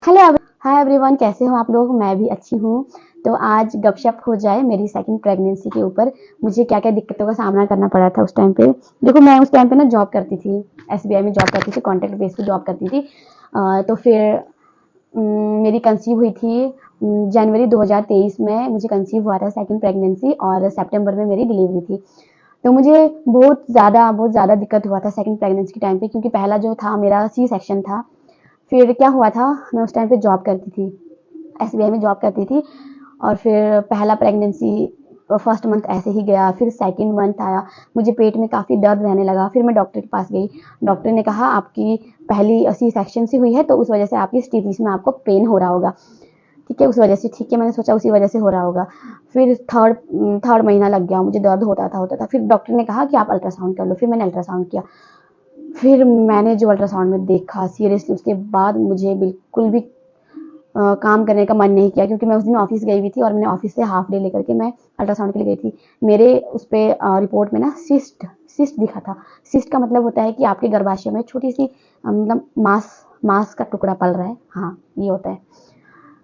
Hello hi everyone, कैसे हो आप लोग। मैं भी अच्छी हूँ। तो आज गपशप हो जाए मेरी सेकंड प्रेगनेंसी के ऊपर। मुझे क्या क्या दिक्कतों का सामना करना पड़ा था उस टाइम पे। देखो, मैं उस टाइम पे ना जॉब करती थी, एसबीआई में जॉब करती थी, कॉन्ट्रैक्ट बेस पे जॉब करती थी। तो फिर मेरी कंसीव हुई थी जनवरी 2023 में। मुझे कंसीव हुआ था सेकंड प्रेगनेंसी, और सितंबर में मेरी डिलीवरी थी। तो मुझे बहुत ज़्यादा दिक्कत हुआ था सेकंड प्रेगनेंसी के टाइम पे, क्योंकि पहला जो था मेरा सी सेक्शन था। फिर क्या हुआ था, मैं उस टाइम पे जॉब करती थी, एसबीआई में जॉब करती थी। और फिर पहला प्रेगनेंसी फर्स्ट मंथ ऐसे ही गया। फिर सेकंड मंथ आया, मुझे पेट में काफ़ी दर्द रहने लगा। फिर मैं डॉक्टर के पास गई। डॉक्टर ने कहा आपकी पहली सी सेक्शन से हुई है, तो उस वजह से आपकी स्टीपीज में आपको पेन हो रहा होगा। ठीक है, उस वजह से। ठीक है, मैंने सोचा उसी वजह से हो रहा होगा। फिर थर्ड महीना लग गया, मुझे दर्द होता था। फिर डॉक्टर ने कहा कि आप अल्ट्रासाउंड कर लो। फिर मैंने अल्ट्रासाउंड किया। फिर मैंने जो अल्ट्रासाउंड में देखा, सीरियसली उसके बाद मुझे बिल्कुल भी काम करने का मन नहीं किया, क्योंकि मैं उस दिन ऑफिस गई हुई थी, और मैंने ऑफिस से हाफ डे लेकर के मैं अल्ट्रासाउंड के लिए गई थी। मेरे उस पर रिपोर्ट में ना सिस्ट सिस्ट दिखा था। सिस्ट का मतलब होता है कि आपके गर्भाशय में छोटी सी मतलब मांस मांस का टुकड़ा पल रहा है। हाँ, ये होता है।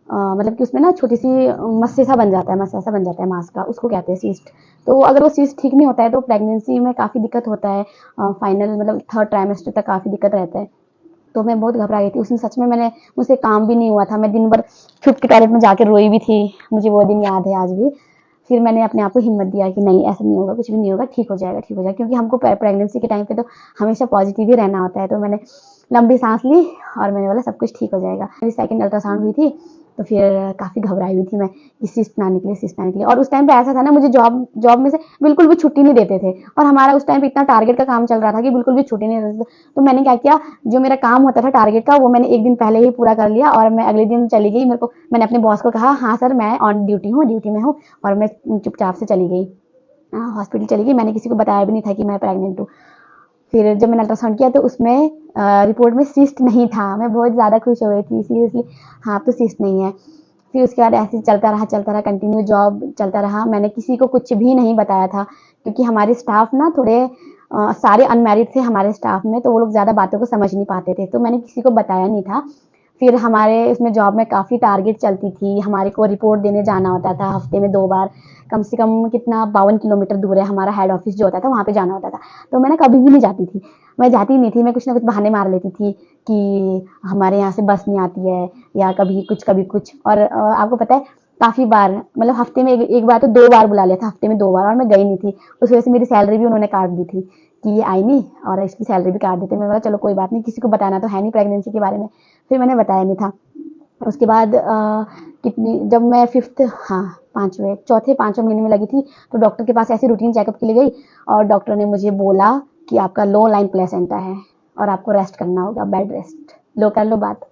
मतलब कि उसमें ना छोटी सी मस्से सा बन जाता है, मस्सा सा बन जाता है मांस का, उसको कहते हैं सिस्ट। तो अगर वो सिस्ट ठीक नहीं होता है तो प्रेगनेंसी में काफ़ी दिक्कत होता है। फाइनल मतलब थर्ड ट्राइमेस्टर तक काफ़ी दिक्कत रहता है। तो मैं बहुत घबरा गई थी उस दिन, सच में। मुझसे काम भी नहीं हुआ था। मैं दिन भर छुप के टॉयलेट में जाके रोई भी थी। मुझे वो दिन याद है आज भी। फिर मैंने अपने आप को हिम्मत दिया कि नहीं, ऐसा नहीं होगा, कुछ भी नहीं होगा, ठीक हो जाएगा, ठीक हो जाएगा। क्योंकि हमको प्रेगनेंसी के टाइम पे तो हमेशा पॉजिटिव ही रहना होता है। तो मैंने लंबी सांस ली, और मैंने बोला सब कुछ ठीक हो जाएगा। मेरी सेकंड अल्ट्रासाउंड हुई थी, तो फिर काफ़ी घबराई हुई थी मैं कि सिस्ट ना निकले, सिस्ट ना निकले। और उस टाइम पे ऐसा था ना, मुझे जॉब जॉब में से बिल्कुल भी छुट्टी नहीं देते थे। और हमारा उस टाइम पे इतना टारगेट का काम चल रहा था कि बिल्कुल भी छुट्टी नहीं देते थे। तो मैंने क्या किया, जो मेरा काम होता था टारगेट का, वो मैंने एक दिन पहले ही पूरा कर लिया, और मैं अगले दिन चली गई। मैंने अपने बॉस को कहा, हाँ सर, मैं ऑन ड्यूटी हूँ, ड्यूटी में हूँ। और मैं चुपचाप से चली गई, हॉस्पिटल चली गई। मैंने किसी को बताया भी नहीं था कि मैं प्रेग्नेंट हूँ। फिर जब मैंने अल्ट्रासाउंड किया तो उसमें रिपोर्ट में सिस्ट नहीं था। मैं बहुत ज़्यादा खुश हो गई थी, सीरियसली। हाँ, अब तो सिस्ट नहीं है। फिर उसके बाद ऐसे चलता रहा, कंटिन्यू जॉब चलता रहा। मैंने किसी को कुछ भी नहीं बताया था, क्योंकि हमारे स्टाफ ना थोड़े सारे अनमैरिड थे हमारे स्टाफ में, तो वो लोग ज़्यादा बातों को समझ नहीं पाते थे। तो मैंने किसी को बताया नहीं था। फिर हमारे उसमें जॉब में काफ़ी टारगेट चलती थी। हमारे को रिपोर्ट देने जाना होता था हफ्ते में 2 बार। कम से कम कितना 52 किलोमीटर दूर है हमारा हेड ऑफिस जो होता था, वहाँ पे जाना होता था। तो मैं ना कभी भी नहीं जाती थी। मैं जाती नहीं थी। मैं कुछ ना कुछ बहाने मार लेती थी कि हमारे यहाँ से बस नहीं आती है, या कभी कुछ। और आपको पता है, काफ़ी बार मतलब हफ्ते में एक बार तो 2 बार बुला लिया था, हफ्ते में 2 बार, और मैं गई नहीं थी। उस वजह से मेरी सैलरी भी उन्होंने काट दी थी कि ये आई नहीं, और इसकी सैलरी भी काट देते। मैं बोला चलो कोई बात नहीं, किसी को बताना तो है नहीं प्रेगनेंसी के बारे में। फिर मैंने बताया नहीं था। उसके बाद कितनी जब मैं फिफ्थ, हाँ, पाँचवें चौथे पाँचवें महीने में लगी थी, तो डॉक्टर के पास ऐसे रूटीन चेकअप के लिए गई। और डॉक्टर ने मुझे बोला कि आपका लो लाइन प्लेसेंटा है, और आपको रेस्ट करना होगा, बेड रेस्ट। लो कर लो बात।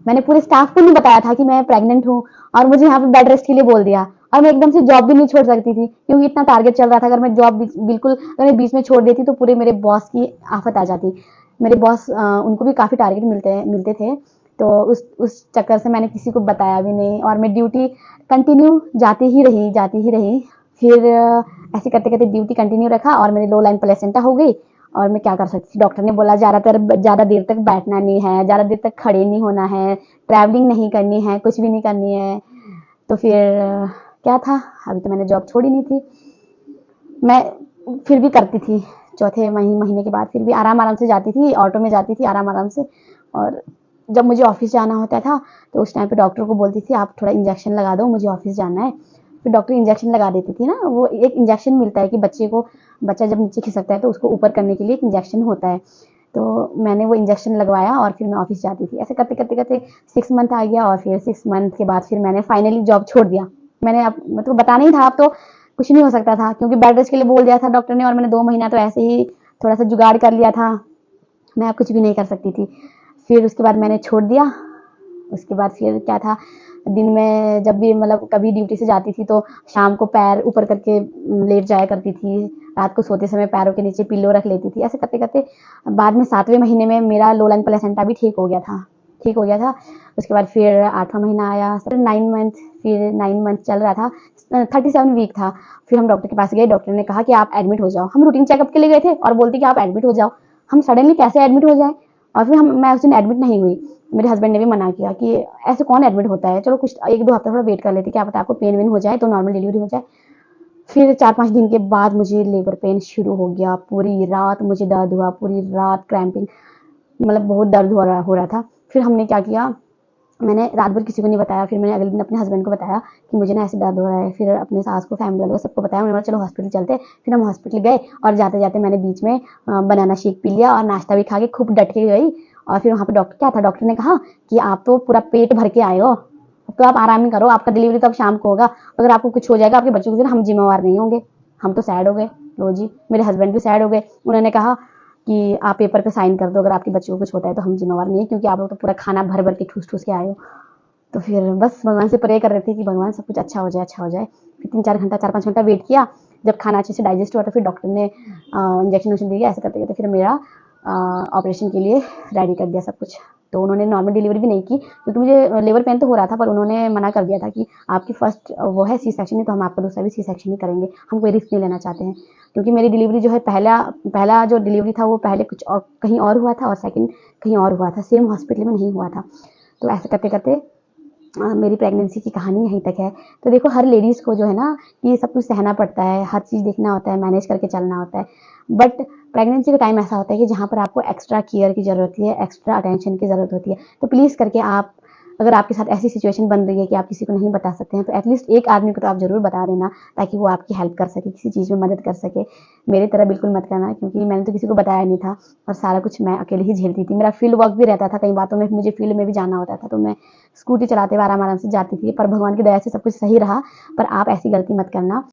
मैंने पूरे स्टाफ को नहीं बताया था कि मैं प्रेग्नेंट हूँ, और मुझे यहाँ पे बेड रेस्ट के लिए बोल दिया। और मैं एकदम से जॉब भी नहीं छोड़ सकती थी, क्योंकि इतना टारगेट चल रहा था। अगर मैं जॉब बिल्कुल अगर मैं बीच में छोड़ देती तो पूरे मेरे बॉस की आफत आ जाती। मेरे बॉस, उनको भी काफ़ी टारगेट मिलते थे। तो उस चक्कर से मैंने किसी को बताया भी नहीं, और मैं ड्यूटी कंटिन्यू जाती ही रही। फिर ऐसे करते करते ड्यूटी कंटिन्यू रखा, और मेरी लो लाइन प्लेसेंटा हो गई। और मैं क्या कर सकती थी, डॉक्टर ने बोला ज़्यादा देर तक बैठना नहीं है, ज़्यादा देर तक खड़े नहीं होना है, ट्रैवलिंग नहीं करनी है, कुछ भी नहीं करनी है। तो फिर क्या था, अभी तो मैंने जॉब छोड़ी नहीं थी। मैं फिर भी करती थी। चौथे महीने के बाद फिर भी आराम आराम से जाती थी, ऑटो में जाती थी आराम आराम से। और जब मुझे ऑफिस जाना होता था, तो उस टाइम पे डॉक्टर को बोलती थी आप थोड़ा इंजेक्शन लगा दो, मुझे ऑफिस जाना है। फिर डॉक्टर इंजेक्शन लगा देती थी ना। वो एक इंजेक्शन मिलता है कि बच्चा जब नीचे खिसकता है तो उसको ऊपर करने के लिए एक इंजेक्शन होता है। तो मैंने वो इंजेक्शन लगवाया, और फिर मैं ऑफिस जाती थी। ऐसे करते करते करते 6 मंथ आ गया, और फिर 6 मंथ के बाद फिर मैंने फाइनली जॉब छोड़ दिया। मैंने अब मतलब बताना ही था, अब तो कुछ नहीं हो सकता था, क्योंकि बेड रेस्ट के लिए बोल दिया था डॉक्टर ने, और मैंने 2 महीना तो ऐसे ही थोड़ा सा जुगाड़ कर लिया था। मैं अब कुछ भी नहीं कर सकती थी। फिर उसके बाद मैंने छोड़ दिया। उसके बाद फिर क्या था, दिन में जब भी मतलब कभी ड्यूटी से जाती थी, तो शाम को पैर ऊपर करके लेट जाया करती थी। रात को सोते समय पैरों के नीचे पिल्लो रख लेती थी। ऐसे करते करते बाद में 7वें महीने में मेरा लो लाइन प्लेसेंटा भी ठीक हो गया था। उसके बाद फिर 8वां महीना आया, 9 मंथ। फिर 9 मंथ चल रहा था, 37 वीक था। फिर हम डॉक्टर के पास गए। डॉक्टर ने कहा कि आप एडमिट हो जाओ। हम रूटीन चेकअप के लिए गए थे, और बोलती कि आप एडमिट हो जाओ। हम सडनली कैसे एडमिट हो जाए। और फिर मैं उस दिन एडमिट नहीं हुई। मेरे हस्बैंड ने भी मना किया कि ऐसे कौन एडमिट होता है, चलो कुछ 1-2 हफ्ता थोड़ा वेट कर लेते, क्या पता आपको पेन वेन हो जाए तो नॉर्मल डिलीवरी हो जाए। फिर 4-5 दिन के बाद मुझे लेबर पेन शुरू हो गया, पूरी रात मुझे दर्द हुआ, पूरी रात क्रैम्पिंग, मतलब बहुत दर्द हो रहा था। फिर हमने क्या किया, मैंने रात भर किसी को नहीं बताया, फिर मैंने अगले दिन अपने हस्बैंड को बताया कि मुझे ना ऐसे दर्द हो रहा है, फिर अपने सास को, फैमिली वालों को, सबको बताया। उन्होंने बोला चलो हॉस्पिटल चलते हैं। फिर हम हॉस्पिटल गए और जाते जाते मैंने बीच में बनाना शेक पी लिया और नाश्ता भी खा के खूब डट के गई। और फिर वहाँ पे डॉक्टर क्या था, डॉक्टर ने कहा कि आप तो पूरा पेट भर के आए हो, तो आप आराम ही करो, आपका डिलीवरी तो अब शाम को होगा, अगर आपको कुछ हो जाएगा आपके बच्चों के लिए हम जिम्मेवार नहीं होंगे। हम तो सैड हो गए, लो जी, मेरे हस्बैंड भी सैड हो गए। उन्होंने कहा कि आप पेपर पे साइन कर दो, अगर आपके बच्चों को कुछ होता है तो हम जिम्मेवार नहीं है, क्योंकि आप लोग तो पूरा खाना भर भर के ठूस ठूस के आए हो। तो फिर बस भगवान से प्रे कर रहे थे कि भगवान सब कुछ अच्छा हो जाए, अच्छा हो जाए। फिर 4-5 घंटा वेट किया। जब खाना अच्छे से डाइजेस्ट हुआ तो फिर डॉक्टर ने इंजेक्शन दिया। ऐसे करते करते फिर मेरा ऑपरेशन के लिए रेडी कर दिया सब कुछ। तो उन्होंने नॉर्मल डिलीवरी भी नहीं की, क्योंकि मुझे लेबर पेन तो हो रहा था, पर उन्होंने मना कर दिया था कि आपकी फर्स्ट वो है सी सेक्शन, नहीं तो हम आपका दूसरा भी सी सेक्शन ही करेंगे, हम कोई रिस्क नहीं लेना चाहते हैं। क्योंकि मेरी डिलीवरी जो है, पहला जो डिलीवरी था वो पहले कुछ और कहीं और हुआ था और सेकेंड कहीं और हुआ था, सेम हॉस्पिटल में नहीं हुआ था। तो ऐसे करते करते मेरी प्रेगनेंसी की कहानी यहीं तक है। तो देखो, हर लेडीज़ को जो है ना, ये सब कुछ सहना पड़ता है, हर चीज़ देखना होता है, मैनेज करके चलना होता है। बट प्रेगनेंसी का टाइम ऐसा होता है कि जहाँ पर आपको एक्स्ट्रा केयर की ज़रूरत होती है, एक्स्ट्रा अटेंशन की ज़रूरत होती है। तो प्लीज़ करके आप, अगर आपके साथ ऐसी सिचुएशन बन रही है कि आप किसी को नहीं बता सकते हैं, तो एटलीस्ट एक आदमी को तो आप ज़रूर बता देना, ताकि वो आपकी हेल्प कर सके, किसी चीज़ में मदद कर सके। मेरी तरह बिल्कुल मत करना, क्योंकि मैंने तो किसी को बताया नहीं था और सारा कुछ मैं अकेले ही झेलती थी। मेरा फील्ड वर्क भी रहता था, कई बातों में मुझे फील्ड में भी जाना होता था, तो मैं स्कूटी चलाते हुए आराम-आराम से जाती थी, पर भगवान की दया से सब कुछ सही रहा। पर आप ऐसी गलती मत करना।